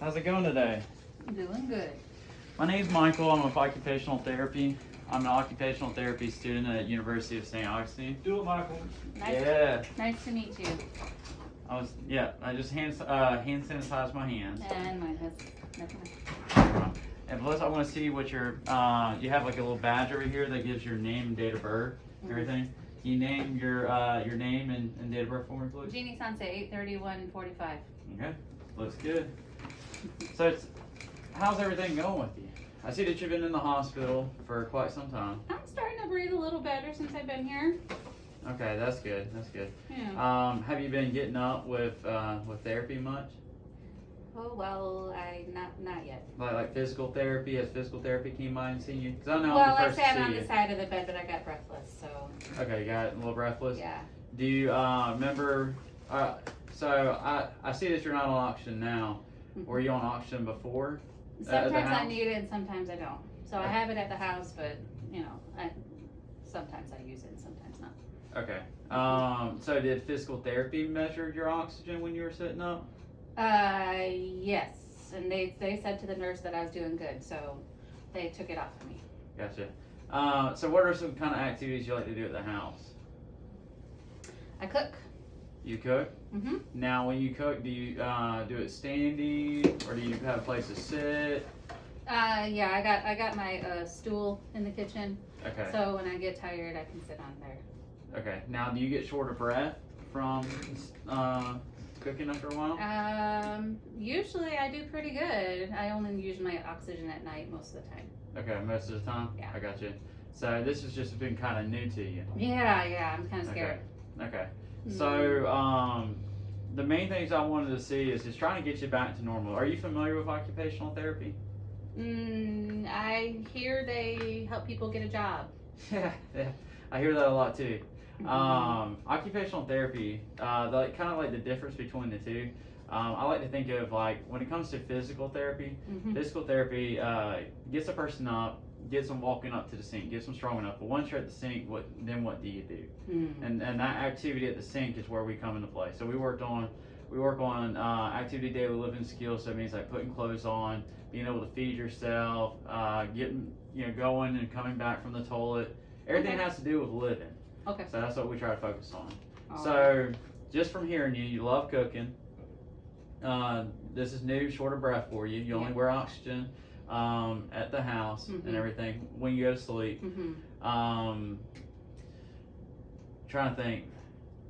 How's it going today? Doing good. My name's Michael. I'm with occupational therapy. I'm an occupational therapy student at University of St. Augustine. Do it, Michael. Nice to meet you. I just hand sanitized my hands. And mine has nothing. And plus, I want to see what your you have like a little badge over here that gives your name and date of birth and everything. Can you name your name and date of birth for me, please? Jeannie Sanse, 8/31/45. Okay, looks good. So how's everything going with you? I see that you've been in the hospital for quite some time. I'm starting to breathe a little better since I've been here. Okay, that's good. That's good. Yeah. Have you been getting up with therapy much? Oh well, not yet. Like physical therapy? Has physical therapy came by and seen you? Because I know Well, I'm I the first sat to on see the you. side of the bed, but I got breathless, so Okay, you got a little breathless. yeah. Do you remember? So I see that you're not on oxygen now. Were you on oxygen before? At the Sometimes I house? need it, and sometimes I don't. So I have it at the house, but sometimes I use it, and sometimes not. Okay. So did physical therapy measure your oxygen when you were sitting up? Yes, and they said to the nurse that I was doing good, so they took it off of me. Gotcha. So what are some kind of activities you like to do at the house? I cook. You cook? Mhm. Now, when you cook, do you do it standing, or do you have a place to sit? Yeah, I got my stool in the kitchen, Okay. so when I get tired, I can sit on there. Okay. Now, do you get short of breath from cooking after a while? Usually I do pretty good. I only use my oxygen at night most of the time. Okay, most of the time. Yeah. I got you. So this has just been kind of new to you. Yeah, I'm kind of scared. Okay. So the main things I wanted to see is just trying to get you back to normal. Are you familiar with occupational therapy? I hear they help people get a job. Yeah, I hear that a lot too. Occupational therapy, kind of like the difference between the two. I like to think of like when it comes to physical therapy, physical therapy gets a person up, gets them walking up to the sink, gets them strong enough. But once you're at the sink, what do you do? And that activity at the sink is where we come into play. So we work on activity daily living skills. So it means like putting clothes on, being able to feed yourself, getting going and coming back from the toilet. Everything has to do with living. Okay. So that's what we try to focus on. All So just from hearing you love cooking. This is new, short of breath for you. You only wear oxygen at the house and everything when you go to sleep. Trying to think,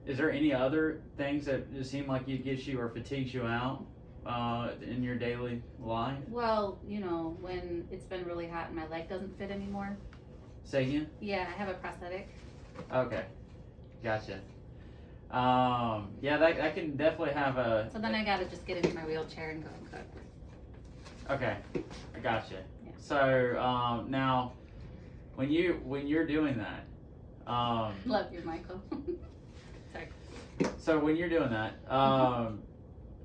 is there any other things that just seem like it gets you or fatigues you out in your daily life? Well, when it's been really hot and my leg doesn't fit anymore. Say again? Yeah, I have a prosthetic. Okay, gotcha. Yeah, that can definitely have a. So then I gotta just get into my wheelchair and go and cook. Okay, I gotcha. Yeah. So now, when you're doing that, Love you, Michael. Sorry. so when you're doing that,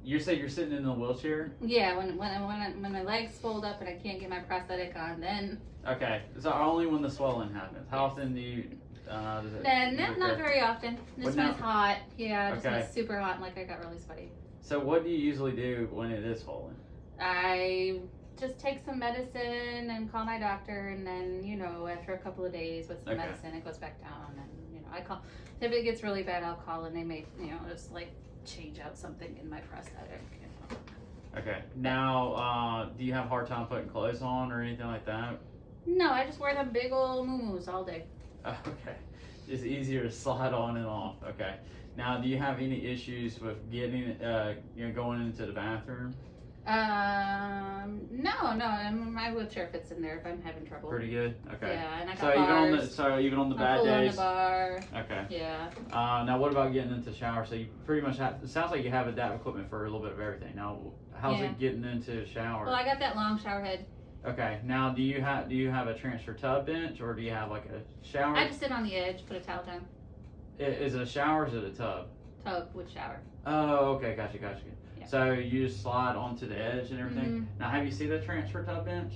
you say you're sitting in the wheelchair. Yeah, when my legs fold up and I can't get my prosthetic on, then. Okay, so only when the swelling happens. How often do you? Does it? Then does it not occur? very often. This But one now- is hot. Yeah, just when Okay. it's super hot and like I got really sweaty. So what do you usually do when it is swollen? I just take some medicine and call my doctor, and then after a couple of days with some Okay. medicine, it goes back down. And I call. If it gets really bad, I'll call, and they may just like change out something in my prosthetic. Okay. Now, do you have a hard time putting clothes on or anything like that? No, I just wear them big old moo-moos all day. Okay. It's easier to slide on and off. Okay. Now, do you have any issues with getting, going into the bathroom? No, my wheelchair fits in there if I'm having trouble. Pretty good. Okay. Yeah, and I got So bars. even on the I bad pull on days. the bar. Okay. Yeah. Now, what about getting into the shower? So you pretty much have. It sounds like you have adapt equipment for a little bit of everything. Now, how's Yeah. it getting into the shower? Well, I got that long shower head. Okay. Now, do you have a transfer tub bench or do you have like a shower? I just sit on the edge, put a towel down. Is it a shower or is it a tub? Tub with shower. Oh, okay. Gotcha. Yeah. So you just slide onto the edge and everything. Now, have you seen the transfer tub bench?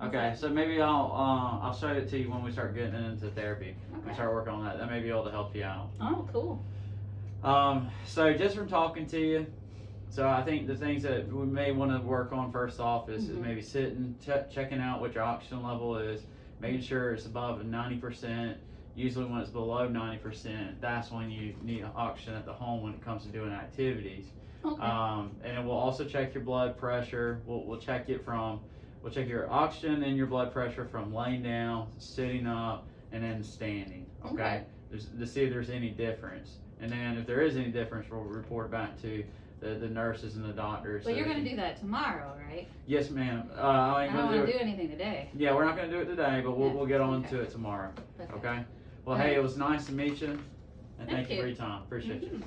Okay, so maybe I'll show it to you when we start getting into therapy. When we Okay. start working on that. That may be able to help you out. Oh, cool. So just from talking to you, So I think the things that we may want to work on first off is Mhm. maybe sitting, checking out what your oxygen level is, making sure it's above 90%. Usually when it's below 90%, that's when you need oxygen at the home when it comes to doing activities. Okay. And then we'll also check your blood pressure. We'll check your oxygen and your blood pressure from laying down, sitting up, and then standing. Okay. To see if there's any difference. And then if there is any difference, we'll report back to the nurses and the doctors. But you're gonna do that tomorrow, right? Yes, ma'am. I don't wanna do anything today. Yeah, we're not gonna do it today, but we'll, Yeah, we'll get on okay. to it tomorrow. Okay. Okay. Well, All hey, right. it was nice to meet you, and thank you you. for your time. Appreciate you. Mhm.